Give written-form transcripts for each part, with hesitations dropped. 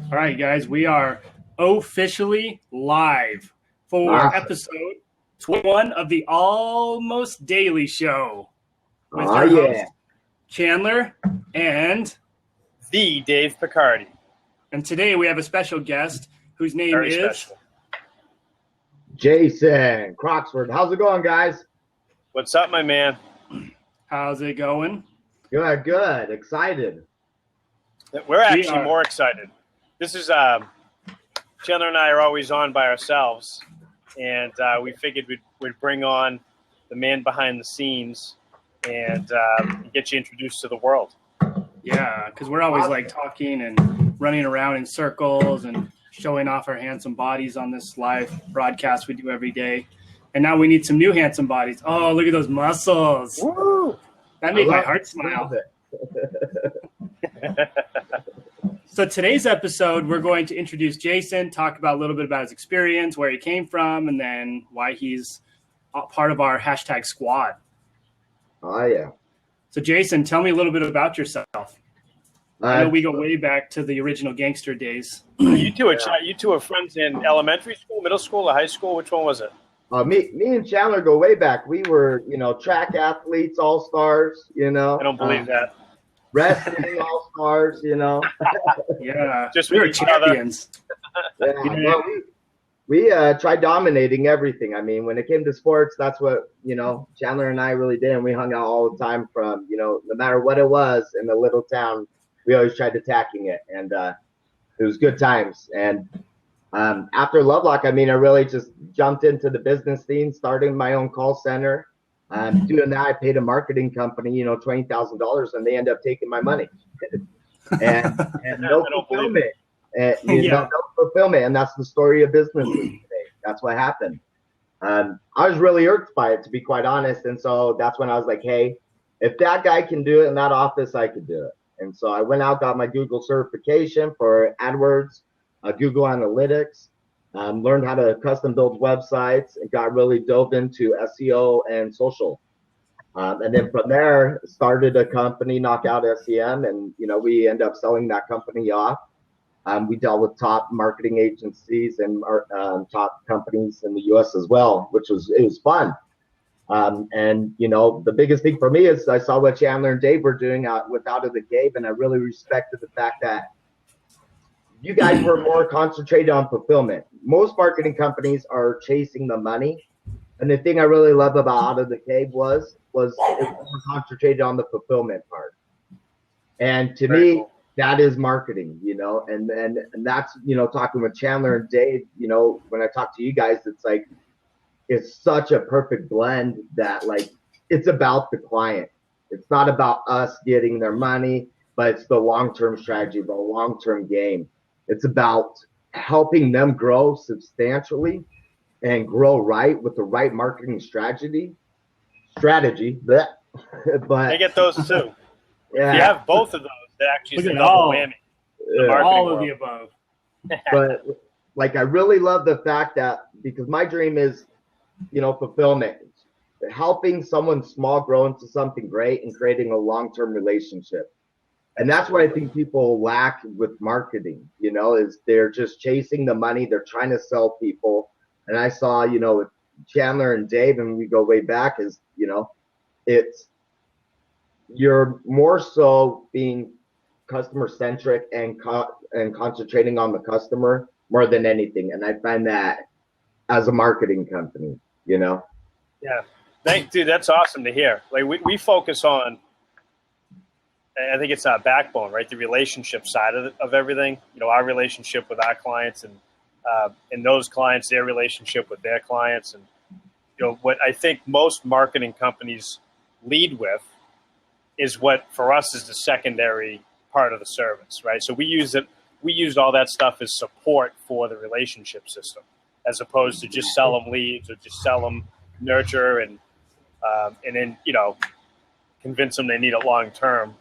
All right, guys, we are officially live for Awesome. episode 21 of the Almost Daily Show with Oh, your yeah. host, Chandler, and the Dave Picardi. today we have a special guest whose name Very is special. Jason Croxford. How's it going, guys? What's up, my man? How's it going? Good, good. Excited. We're actually are. more excited. This is Chandler and I are always on by ourselves, and we figured we'd bring on the man behind the scenes and get you introduced to the world. Yeah, because we're always like talking and running around in circles and showing off our handsome bodies on this live broadcast we do every day. And now we need some new handsome bodies. Oh, look at those muscles. Woo! That made my heart smile. So today's episode, we're going to introduce Jason, talk about a little bit about his experience, where he came from, and then why he's part of our hashtag squad. Oh, yeah. So Jason, tell me a little bit about yourself. I know we go way back to the original gangster days. You two are friends in elementary school, middle school, or high school? Which one was it? Me and Chandler go way back. We were, track athletes, all-stars, I don't believe that. Wrestling all-stars, Yeah, Just we were with each other. champions. Yeah, well, we tried dominating everything. I mean, when it came to sports, that's what, Chandler and I really did. And we hung out all the time from, no matter what it was in the little town, we always tried attacking it. And it was good times. And after Lovelock, I really just jumped into the business scene, starting my own call center. Doing that, I paid a marketing company, $20,000, and they ended up taking my money. and no fulfillment. No fulfillment, and that's the story of business today. That's what happened. I was really irked by it, to be quite honest, and so that's when I was like, hey, if that guy can do it in that office, I could do it. And so I went out, got my Google certification for AdWords, Google Analytics, learned how to custom build websites, and got really dove into SEO and social. And then from there, started a company, Knockout SEM, and we end up selling that company off. We dealt with top marketing agencies and top companies in the U.S. as well, it was fun. And the biggest thing for me is I saw what Chandler and Dave were doing with Out of the Cave, and I really respected the fact that you guys were more concentrated on fulfillment. Most marketing companies are chasing the money, and the thing I really love about Out of the Cave was it was more concentrated on the fulfillment part. And to me, cool. That is marketing, and that's, talking with Chandler and Dave, when I talk to you guys, it's like, it's such a perfect blend that it's about the client. It's not about us getting their money, but it's the long-term strategy, the long-term game. It's about helping them grow substantially and grow right with the right marketing strategy. But I get those too. Yeah. If you have both of those, that actually is a Look at double all. whammy. All of the above. But I really love the fact that, because my dream is, fulfillment, helping someone small grow into something great and creating a long-term relationship. And that's what I think people lack with marketing, is they're just chasing the money. They're trying to sell people. And I saw, with Chandler and Dave, and we go way back, is, it's, you're more so being customer centric and concentrating on the customer more than anything. And I find that as a marketing company, Yeah. Dude, that's awesome to hear. We focus on, I think it's our backbone, right? The relationship side of everything. Our relationship with our clients and those clients, their relationship with their clients. And, what I think most marketing companies lead with is what for us is the secondary part of the service, right? So we use all that stuff as support for the relationship system, as opposed to just sell them leads or just sell them nurture and then convince them they need it long term.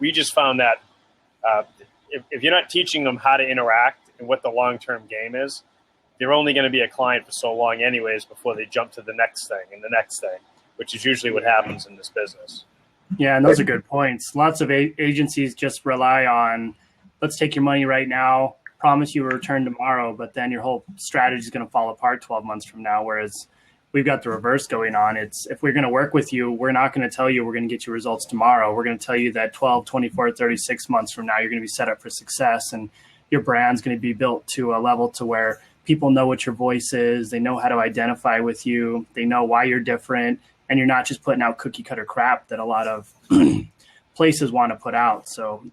We just found that if you're not teaching them how to interact and what the long term game is, they're only going to be a client for so long anyways before they jump to the next thing and the next thing, which is usually what happens in this business. Yeah, and those are good points. Lots of agencies just rely on, let's take your money right now, promise you a return tomorrow, but then your whole strategy is going to fall apart 12 months from now. Whereas we've got the reverse going on. It's if we're going to work with you, we're not going to tell you we're going to get you results tomorrow. We're going to tell you that 12, 24, 36 months from now, you're going to be set up for success, and your brand's going to be built to a level to where people know what your voice is. They know how to identify with you. They know why you're different, and you're not just putting out cookie cutter crap that a lot of places want to put out. So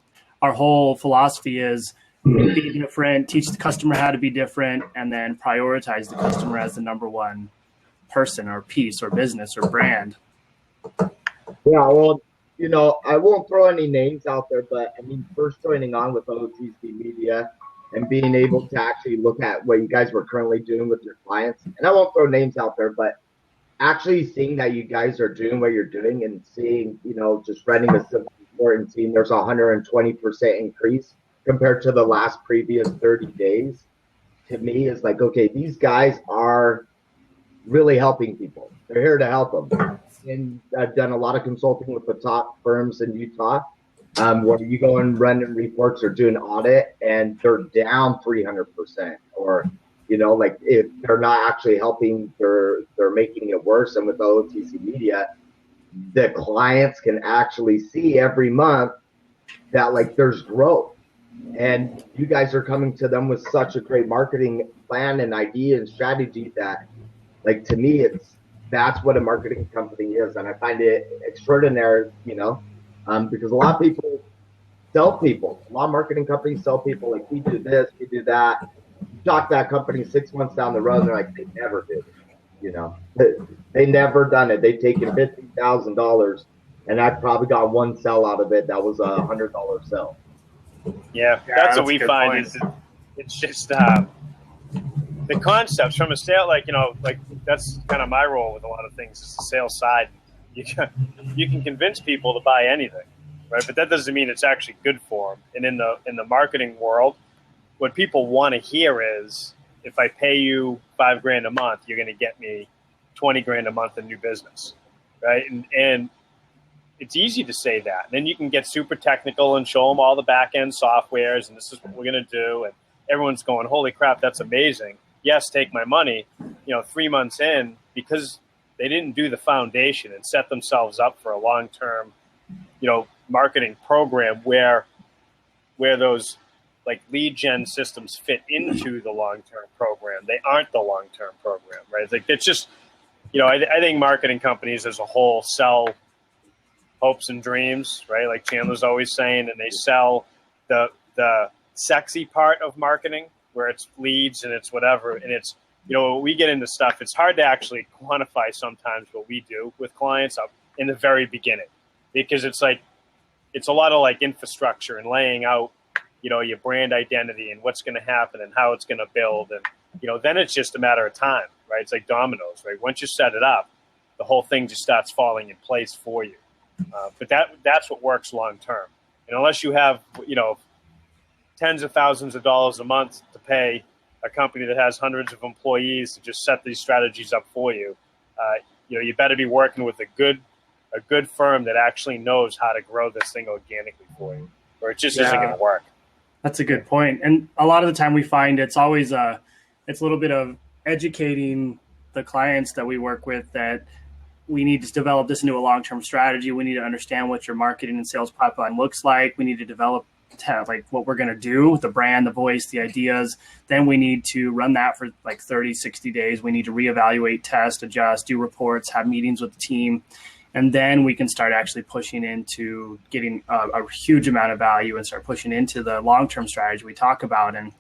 our whole philosophy is be different, teach the customer how to be different, and then prioritize the customer as the number one person or piece or business or brand. Yeah, well, you know, I won't throw any names out there, but I mean, first joining on with OTC Media and being able to actually look at what you guys were currently doing with your clients, and I won't throw names out there, but actually seeing that you guys are doing what you're doing and seeing, you know, just running a simple report and seeing there's a 120% increase compared to the last previous 30 days, to me is like, okay, these guys are really helping people. They're here to help them. And I've done a lot of consulting with the top firms in Utah, where you go and run reports or do an audit and they're down 300%, or, you know, like if they're not actually helping, they're making it worse. And with the OTC Media, the clients can actually see every month that like there's growth, and you guys are coming to them with such a great marketing plan and idea and strategy that, like, to me, that's what a marketing company is. And I find it extraordinary, you know, because a lot of people sell people. A lot of marketing companies sell people, like, we do this, we do that. You talk to that company 6 months down the road, and they're like, they never did it, you know. They never done it. They've taken $50,000, and I've probably got one sell out of it that was a $100 sell. Yeah, that's what we find is it's just the concepts from a sale, like, you know, like that's kind of my role with a lot of things is the sales side. You can convince people to buy anything, right? But that doesn't mean it's actually good for them. And in the marketing world, what people want to hear is, if I pay you $5,000 a month, you're going to get me $20,000 a month in new business, right? And it's easy to say that. And then you can get super technical and show them all the back end softwares, and this is what we're going to do. And everyone's going, holy crap, that's amazing. Yes, take my money. You know, 3 months in, because they didn't do the foundation and set themselves up for a long-term, you know, marketing program where those like lead gen systems fit into the long-term program. They aren't the long-term program, right? It's like, it's just, you know, I think marketing companies as a whole sell hopes and dreams, right? Like Chandler's always saying, and they sell the sexy part of marketing, where it's leads and it's whatever. And it's, you know, when we get into stuff, it's hard to actually quantify sometimes what we do with clients up in the very beginning, because it's like, it's a lot of like infrastructure and laying out, you know, your brand identity and what's going to happen and how it's going to build. And, you know, then it's just a matter of time, right? It's like dominoes, right? Once you set it up, the whole thing just starts falling in place for you. But that's what works long term. And unless you have, you know, tens of thousands of dollars a month to pay a company that has hundreds of employees to just set these strategies up for you, you know, you better be working with a good firm that actually knows how to grow this thing organically for you, or it just isn't going to work. That's a good point. And a lot of the time we find it's always it's a little bit of educating the clients that we work with that we need to develop this into a long-term strategy. We need to understand what your marketing and sales pipeline looks like. We need to develop like what we're going to do, the brand, the voice, the ideas. Then we need to run that for like 30, 60 days. We need to reevaluate, test, adjust, do reports, have meetings with the team. And then we can start actually pushing into getting a huge amount of value and start pushing into the long-term strategy we talk about. And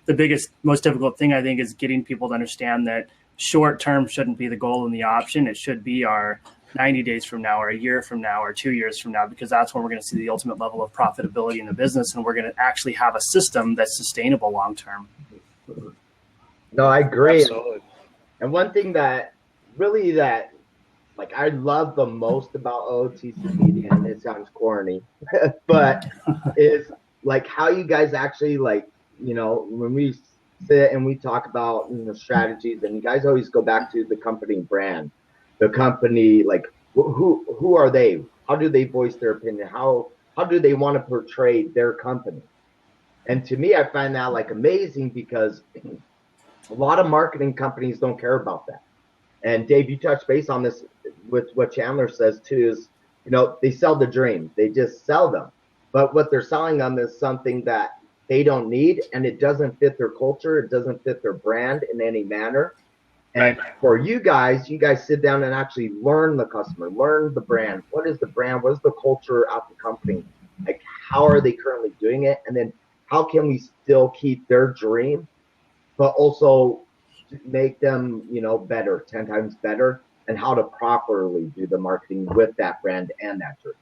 the biggest, most difficult thing, I think, is getting people to understand that short-term shouldn't be the goal and the option. It should be our 90 days from now or a year from now or 2 years from now, because that's when we're going to see the ultimate level of profitability in the business. And we're going to actually have a system that's sustainable long-term. No, I agree. Absolutely. And one thing that like I love the most about OTC Media, and it sounds corny, but is like how you guys actually, like, you know, when we sit and we talk about, you know, strategies, and you guys always go back to the company brand, the company, like who are they? How do they voice their opinion? How do they want to portray their company? And to me, I find that like amazing because a lot of marketing companies don't care about that. And Dave, you touched base on this with what Chandler says too, is, they sell the dream. They just sell them. But what they're selling them is something that they don't need, and it doesn't fit their culture. It doesn't fit their brand in any manner. And for you guys sit down and actually learn the customer, learn the brand. What is the brand? What is the culture of the company? Like, how are they currently doing it? And then how can we still keep their dream, but also make them, better, 10 times better, and how to properly do the marketing with that brand and that dream.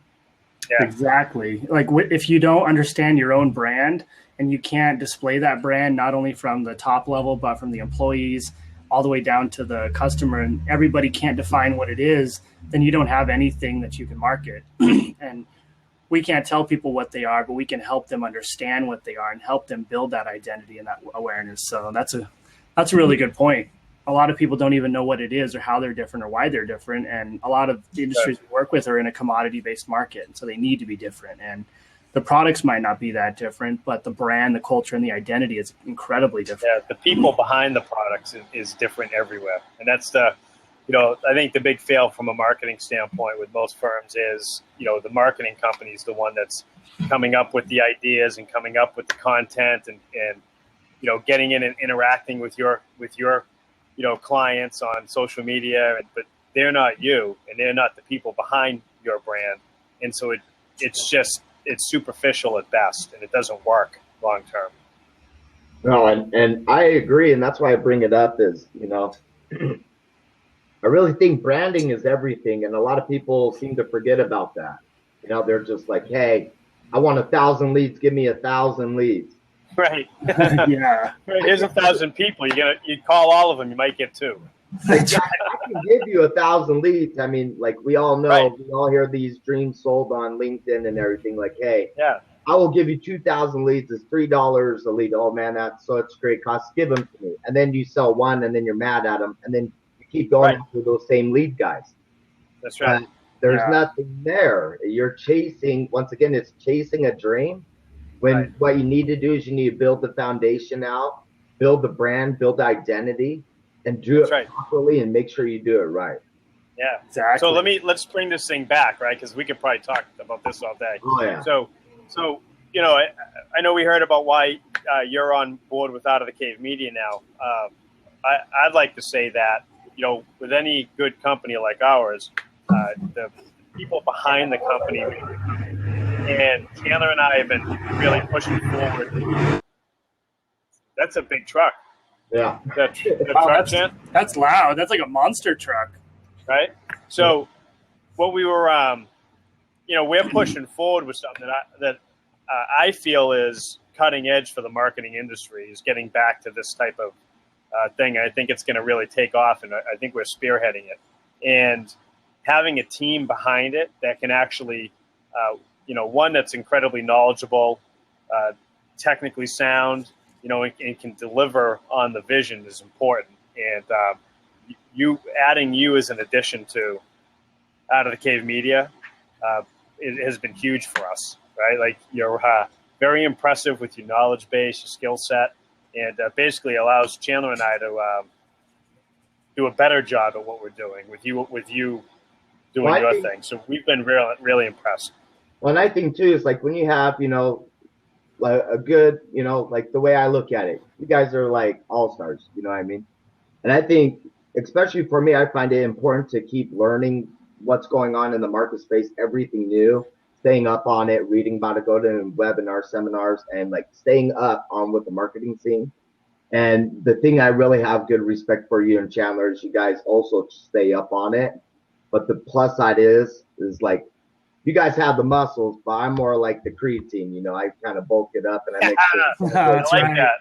Yeah. Exactly. Like, if you don't understand your own brand and you can't display that brand, not only from the top level, but from the employees all the way down to the customer, and everybody can't define what it is, then you don't have anything that you can market. And we can't tell people what they are, but we can help them understand what they are and help them build that identity and that awareness. So that's a really good point. A lot of people don't even know what it is or how they're different or why they're different. And a lot of the industries we work with are in a commodity-based market, and so they need to be different. And the products might not be that different, but the brand, the culture, and the identity is incredibly different. Yeah, the people behind the products is different everywhere. And that's I think the big fail from a marketing standpoint with most firms is, the marketing company is the one that's coming up with the ideas and coming up with the content and getting in and interacting with your clients on social media, but they're not you, and they're not the people behind your brand. And so it's superficial at best, and it doesn't work long term. No, and I agree, and that's why I bring it up is, I really think branding is everything, and a lot of people seem to forget about that. They're just like, hey, I want 1,000 leads, give me 1,000 leads. Right. Yeah. Here's 1,000 people. You call all of them, you might get 2. Exactly. I can give you 1,000 leads. I mean, like, we all know, we all hear these dreams sold on LinkedIn and everything. Like, hey, I will give you 2,000 leads. It's $3 a lead. Oh man, that's such great cost. Give them to me. And then you sell one, and then you're mad at them, and then you keep going after those same lead guys. That's right. There's nothing there. You're chasing. Once again, it's chasing a dream. When what you need to do is you need to build the foundation out, build the brand, build the identity, and do it properly, and make sure you do it right. Yeah, exactly. So let's bring this thing back, right? Because we could probably talk about this all day. Oh yeah. So I know we heard about why you're on board with Out of the Cave Media now. I'd like to say that with any good company like ours, the people behind the company, and Chandler and I have been really pushing forward. That's a big truck. Yeah. That's loud. That's like a monster truck. Right? So what we were, we're pushing forward with something that I feel is cutting edge for the marketing industry, is getting back to this type of thing. I think it's going to really take off, and I think we're spearheading it. And having a team behind it that can actually, one that's incredibly knowledgeable, technically sound, and can deliver on the vision is important. And adding you as an addition to Out of the Cave Media, it has been huge for us, right? Like, you're very impressive with your knowledge base, your skill set, and basically allows Chandler and I to do a better job at what we're doing with you doing your thing. So we've been really impressed. Well, and I think too is like when you have, like a good, like the way I look at it, you guys are like all-stars, you know what I mean? And I think, especially for me, I find it important to keep learning what's going on in the market space, everything new, staying up on it, reading about it, go to webinars, seminars, and like staying up on with the marketing scene. And the thing I really have good respect for you and Chandler is you guys also stay up on it. But the plus side is like, you guys have the muscles, but I'm more like the creatine. I kind of bulk it up and I make sure. I like that.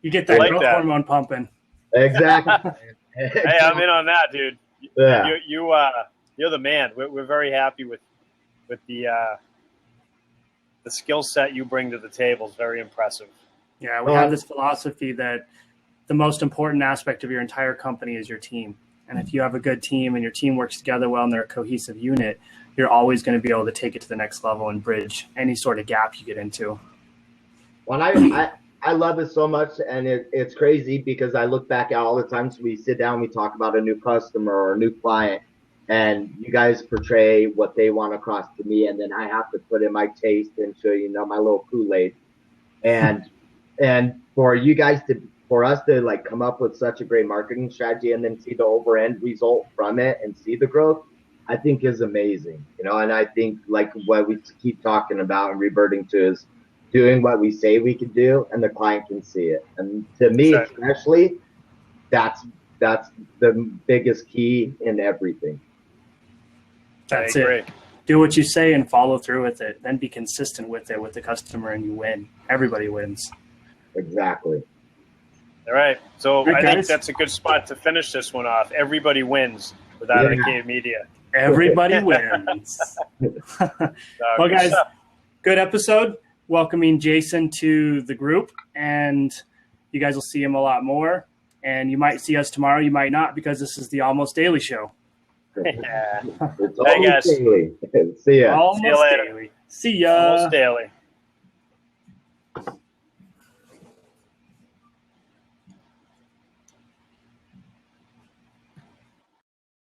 You get that growth hormone pumping. Exactly. Hey, I'm in on that, dude. Yeah. You're the man. We're very happy with the skill set you bring to the table. Is very impressive. Yeah, we have this philosophy that the most important aspect of your entire company is your team. And if you have a good team and your team works together well and they're a cohesive unit, you're always going to be able to take it to the next level and bridge any sort of gap you get into. Well, I love it so much, and it's crazy because I look back at all the times we sit down, we talk about a new customer or a new client, and you guys portray what they want across to me, and then I have to put in my taste and show my little Kool-Aid, and for you guys for us to like come up with such a great marketing strategy and then see the over end result from it and see the growth, I think is amazing, and I think like what we keep talking about and reverting to is doing what we say we can do and the client can see it. And to me, especially, that's the biggest key in everything. That's it. Do what you say and follow through with it. Then be consistent with it with the customer and you win. Everybody wins. Exactly. All right. So I think that's a good spot to finish this one off. Everybody wins with Advocate Media. Everybody wins. Well, guys, good episode. Welcoming Jason to the group, and you guys will see him a lot more. And you might see us tomorrow. You might not, because this is the Almost Daily Show. Yeah. It's almost daily. See ya. Almost See you later. daily. See ya. Almost daily.